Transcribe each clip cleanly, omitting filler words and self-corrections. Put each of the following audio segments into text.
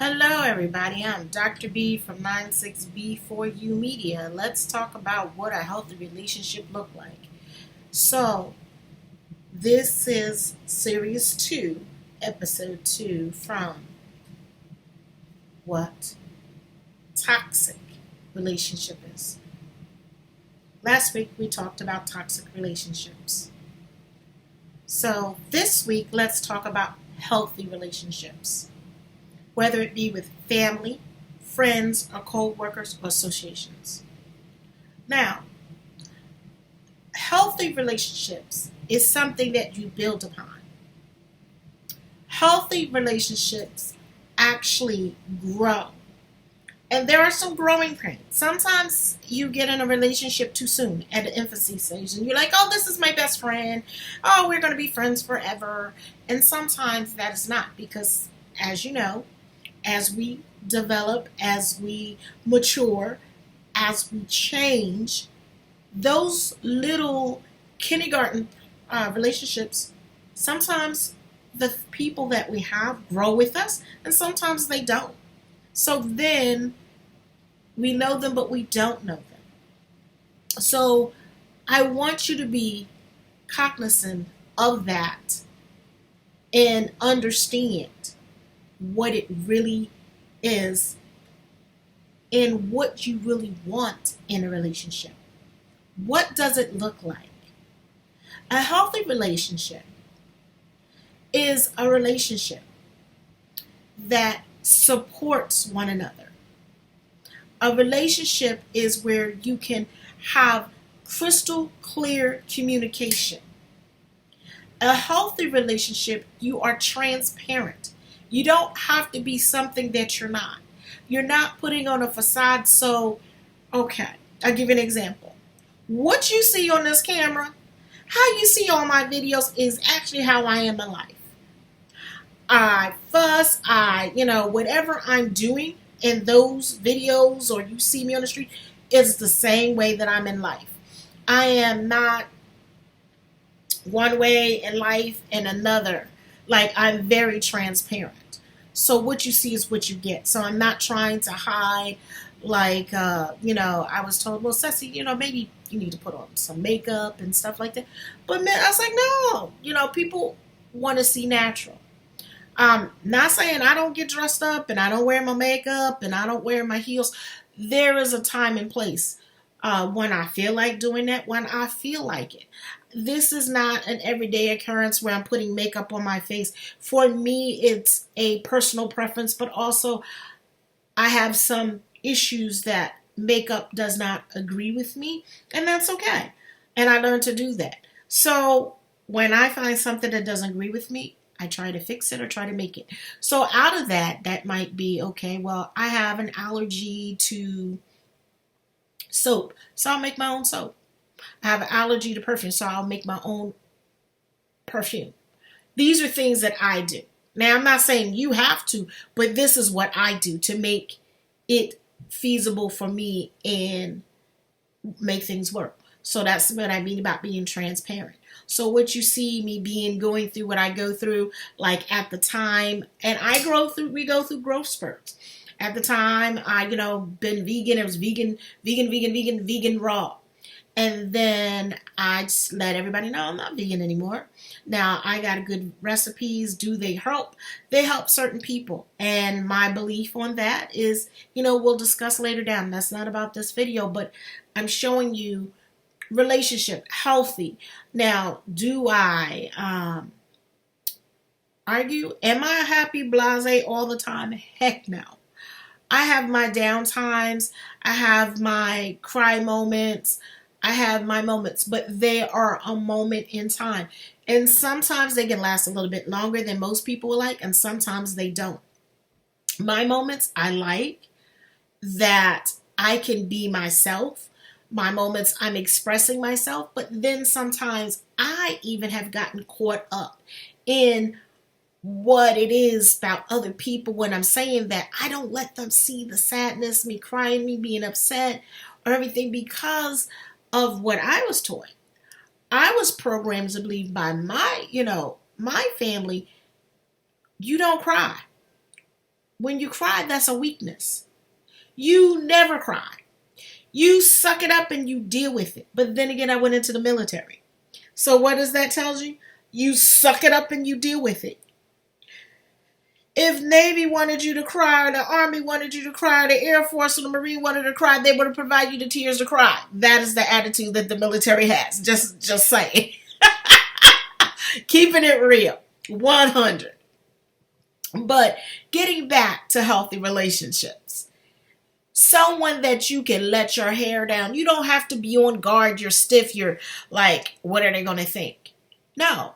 Hello, everybody. I'm Dr. B from 96B4U Media. Let's talk about what a healthy relationship look like. So, this is Series 2, Episode 2 from what toxic relationship is. Last week, we talked about toxic relationships. So, this week, let's talk about healthy relationships, whether it be with family, friends, or co-workers or associations. Now, healthy relationships is something that you build upon. Healthy relationships actually grow. And there are some growing pains. Sometimes you get in a relationship too soon at the infancy stage and you're like, oh, this is my best friend. Oh, we're going to be friends forever. And sometimes that is not because, as you know, as we develop, as we mature, as we change, those little kindergarten relationships, sometimes the people that we have grow with us and sometimes they don't. So then we know them, but we don't know them. So I want you to be cognizant of that and understand what it really is and what you really want in a relationship. What does it look like? A healthy relationship is a relationship that supports one another. A relationship is where you can have crystal clear communication. A healthy relationship, you are transparent. You don't have to be something that you're not. You're not putting on a facade. So, okay, I'll give you an example. What you see on this camera, how you see on my videos is actually how I am in life. I fuss, whatever I'm doing in those videos or you see me on the street is the same way that I'm in life. I am not one way in life and another. Like, I'm very transparent. So what you see is what you get. So I'm not trying to hide. Like, I was told, well, Ceci, maybe you need to put on some makeup and stuff like that. But man, I was like, no. People want to see natural. Not saying I don't get dressed up and I don't wear my makeup and I don't wear my heels. There is a time and place when I feel like doing that, when I feel like it. This is not an everyday occurrence where I'm putting makeup on my face. For me, it's a personal preference, but also I have some issues that makeup does not agree with me, and that's okay. And I learned to do that. So when I find something that doesn't agree with me, I try to fix it or try to make it. So out of that might be, okay, well, I have an allergy to soap, so I'll make my own soap. I have an allergy to perfume, so I'll make my own perfume. These are things that I do. Now, I'm not saying you have to, but this is what I do to make it feasible for me and make things work. So that's what I mean about being transparent. So what you see me going through what I go through, like at the time, and we go through growth spurts. At the time, I, been vegan. It was vegan raw. And then I just let everybody know I'm not vegan anymore. Now, I got good recipes. Do they help? They help certain people. And my belief on that is, we'll discuss later down. That's not about this video, but I'm showing you relationship, healthy. Now, do I argue? Am I happy, blase all the time? Heck no. I have my down times. I have my cry moments. I have my moments, but they are a moment in time. And sometimes they can last a little bit longer than most people would like, and sometimes they don't. My moments, I like that I can be myself. My moments, I'm expressing myself, but then sometimes I even have gotten caught up in what it is about other people when I'm saying that. I don't let them see the sadness, me crying, me being upset, or everything because of what I was taught. I was programmed to believe by my family, you don't cry. When you cry, that's a weakness. You never cry. You suck it up and you deal with it. But then again, I went into the military. So what does that tell you? You suck it up and you deal with it. If Navy wanted you to cry, or the Army wanted you to cry, or the Air Force or the Marine wanted to cry, they would have provided you the tears to cry. That is the attitude that the military has. Just saying. Keeping it real. 100. But getting back to healthy relationships. Someone that you can let your hair down. You don't have to be on guard. You're stiff. You're like, what are they going to think? No.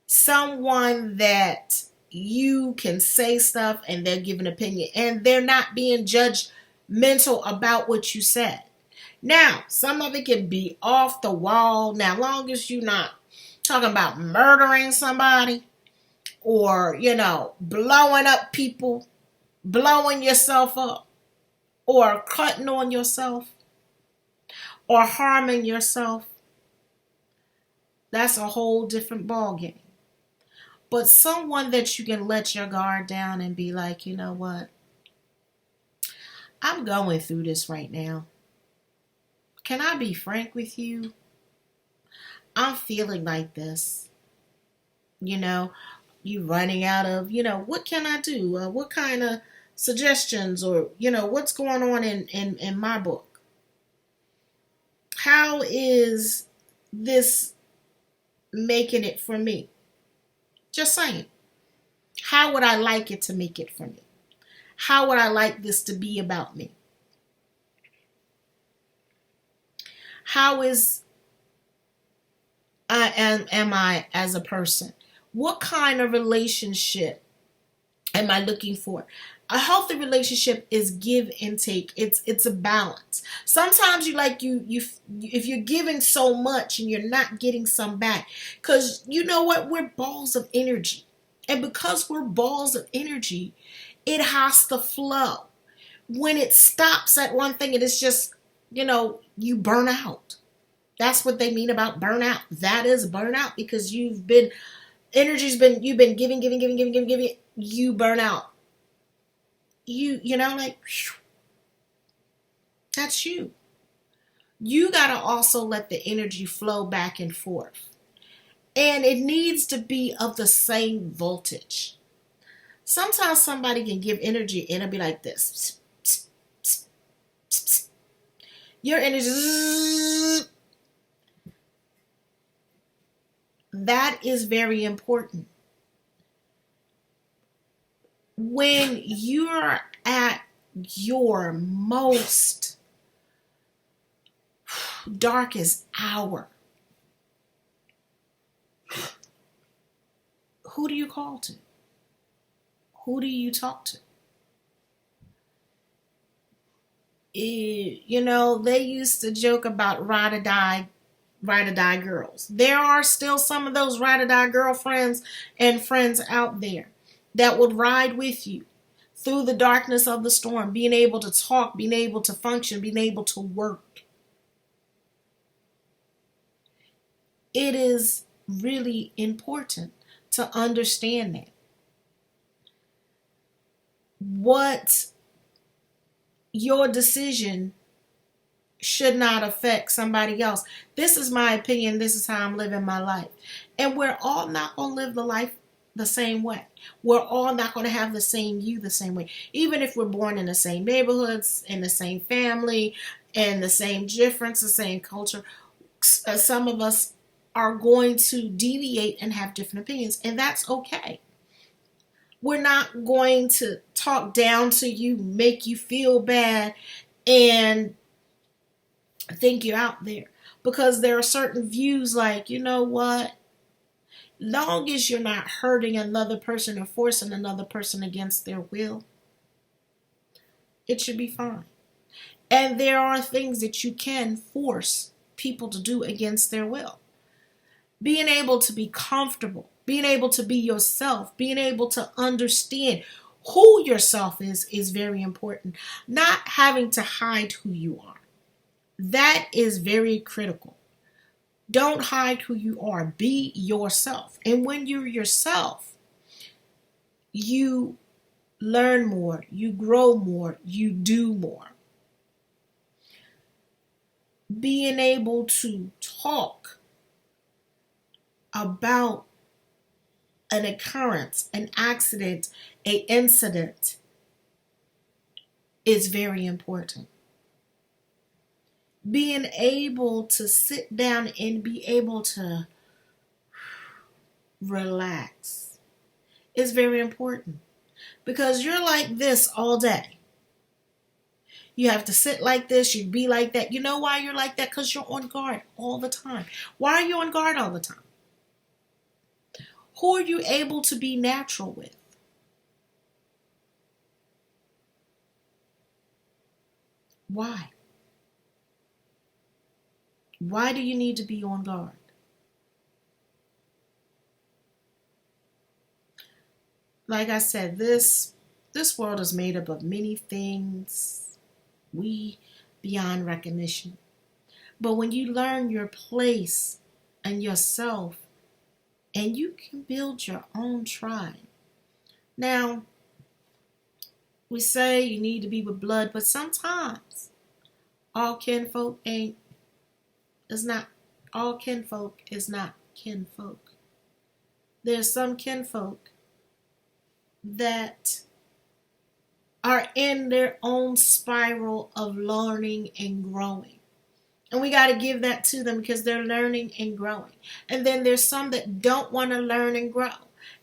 Someone that you can say stuff and they'll give an opinion. And they're not being judgmental about what you said. Now, some of it can be off the wall. Now, long as you're not talking about murdering somebody or, blowing up people, blowing yourself up, or cutting on yourself, or harming yourself, that's a whole different ballgame. But someone that you can let your guard down and be like, you know what? I'm going through this right now. Can I be frank with you? I'm feeling like this. You running out of, what can I do? What kind of suggestions or, what's going on in my book? How is this making it for me? Just saying. How would I like it to make it for me? How would I like this to be about me? How am I as a person? What kind of relationship am I looking for? A healthy relationship is give and take. It's a balance. Sometimes if you're giving so much and you're not getting some back, because you know what? We're balls of energy. And because we're balls of energy, it has to flow. When it stops at one thing, it is just, you burn out. That's what they mean about burnout. That is burnout because you've been giving, you burn out. That's you. You got to also let the energy flow back and forth. And it needs to be of the same voltage. Sometimes somebody can give energy and it'll be like this. Your energy. That is very important. When you're at your most darkest hour, who do you call to? Who do you talk to? They used to joke about ride or die girls. There are still some of those ride or die girlfriends and friends out there that would ride with you through the darkness of the storm, being able to talk, being able to function, being able to work. It is really important to understand that. What your decision should not affect somebody else. This is my opinion. This is how I'm living my life. And we're all not going to live the life the same way. We're all not going to have the same you the same way. Even if we're born in the same neighborhoods, in the same family, and the same difference, the same culture, some of us are going to deviate and have different opinions. And that's okay. We're not going to talk down to you, make you feel bad, and think you're out there. Because there are certain views like, you know what? Long as you're not hurting another person or forcing another person against their will, it should be fine. And there are things that you can force people to do against their will. Being able to be comfortable, being able to be yourself, being able to understand who yourself is very important. Not having to hide who you are. That is very critical. Don't hide who you are. Be yourself. And when you're yourself, you learn more, you grow more, you do more. Being able to talk about an occurrence, an accident, an incident is very important. Being able to sit down and be able to relax is very important, because you're like this all day. You have to sit like this, you be like that. You know why you're like that? Because you're on guard all the time. Why are you on guard all the time? Who are you able to be natural with? Why? Why do you need to be on guard? Like I said, this world is made up of many things, we beyond recognition. But when you learn your place and yourself, and you can build your own tribe. Now, we say you need to be with blood, but sometimes all kinfolk is not all kinfolk is not kinfolk. There's some kinfolk that are in their own spiral of learning and growing. And we got to give that to them because they're learning and growing. And then there's some that don't want to learn and grow.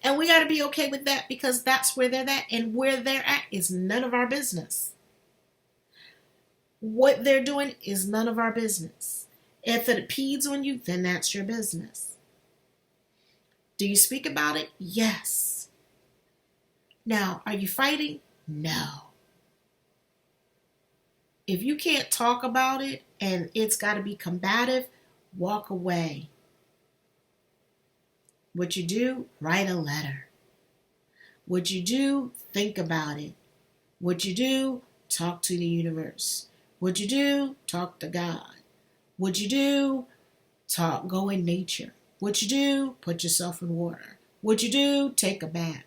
And we got to be okay with that, because that's where they're at. And where they're at is none of our business. What they're doing is none of our business. If it impedes on you, then that's your business. Do you speak about it? Yes. Now, are you fighting? No. If you can't talk about it and it's got to be combative, walk away. What you do, write a letter. What you do, think about it. What you do, talk to the universe. What you do, talk to God. What you do, go in nature. What you do, put yourself in water. What you do, take a bath.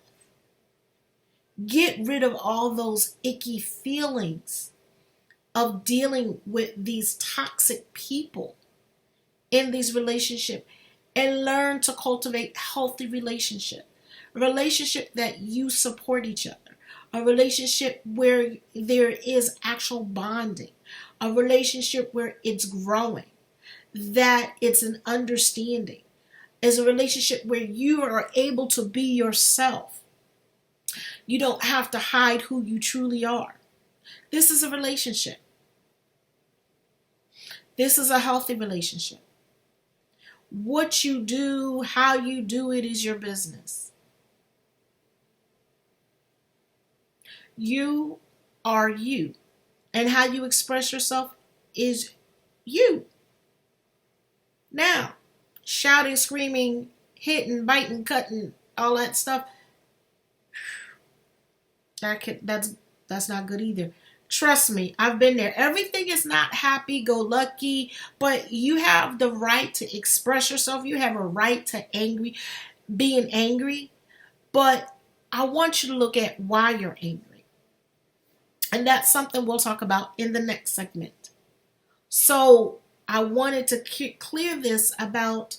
Get rid of all those icky feelings of dealing with these toxic people in these relationships, and learn to cultivate healthy relationship. A relationship that you support each other. A relationship where there is actual bonding. A relationship where it's growing. That it's an understanding. Is a relationship where you are able to be yourself. You don't have to hide who you truly are. This is a relationship. This is a healthy relationship. What you do, how you do it is your business. You are you. And how you express yourself is you. Now, shouting, screaming, hitting, biting, cutting, all that stuff, that's not good either. Trust me, I've been there. Everything is not happy-go-lucky, but you have the right to express yourself. You have a right to being angry, but I want you to look at why you're angry. And that's something we'll talk about in the next segment. So I wanted to clear this about,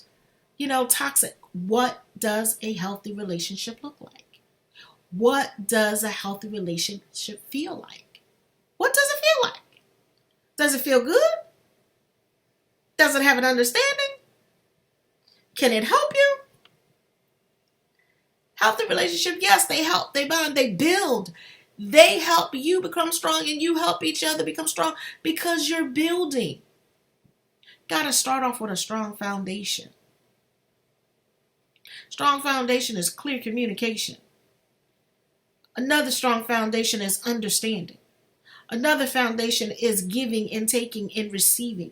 toxic. What does a healthy relationship look like? What does a healthy relationship feel like? What does it feel like? Does it feel good? Does it have an understanding? Can it help you? Healthy relationship, yes, they help, they bond, they build. They help you become strong, and you help each other become strong because you're building. Got to start off with a strong foundation. Strong foundation is clear communication. Another strong foundation is understanding. Another foundation is giving and taking and receiving.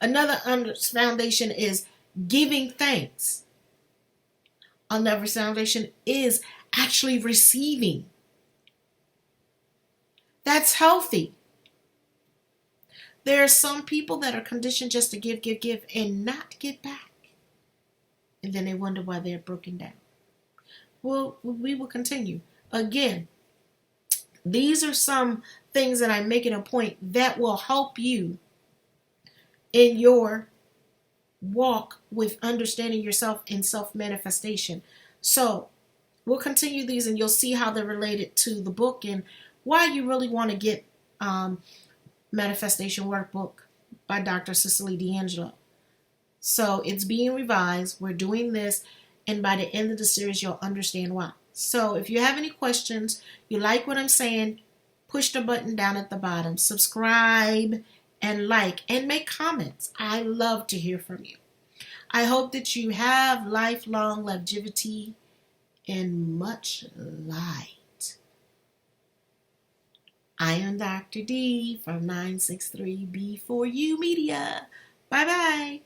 Another foundation is giving thanks. Another foundation is actually receiving. That's healthy. There are some people that are conditioned just to give, and not get back. And then they wonder why they're broken down. Well, we will continue. again, these are some things that I'm making a point that will help you in your walk with understanding yourself in self-manifestation. So we'll continue these and you'll see how they're related to the book and why you really want to get Manifestation Workbook by Dr. Cicely D'Angelo. So it's being revised. We're doing this, and by the end of the series, you'll understand why. So if you have any questions, you like what I'm saying, push the button down at the bottom, subscribe and like, and make comments. I love to hear from you. I hope that you have lifelong longevity and much light. I am Dr. D from 963B4U Media. Bye-bye.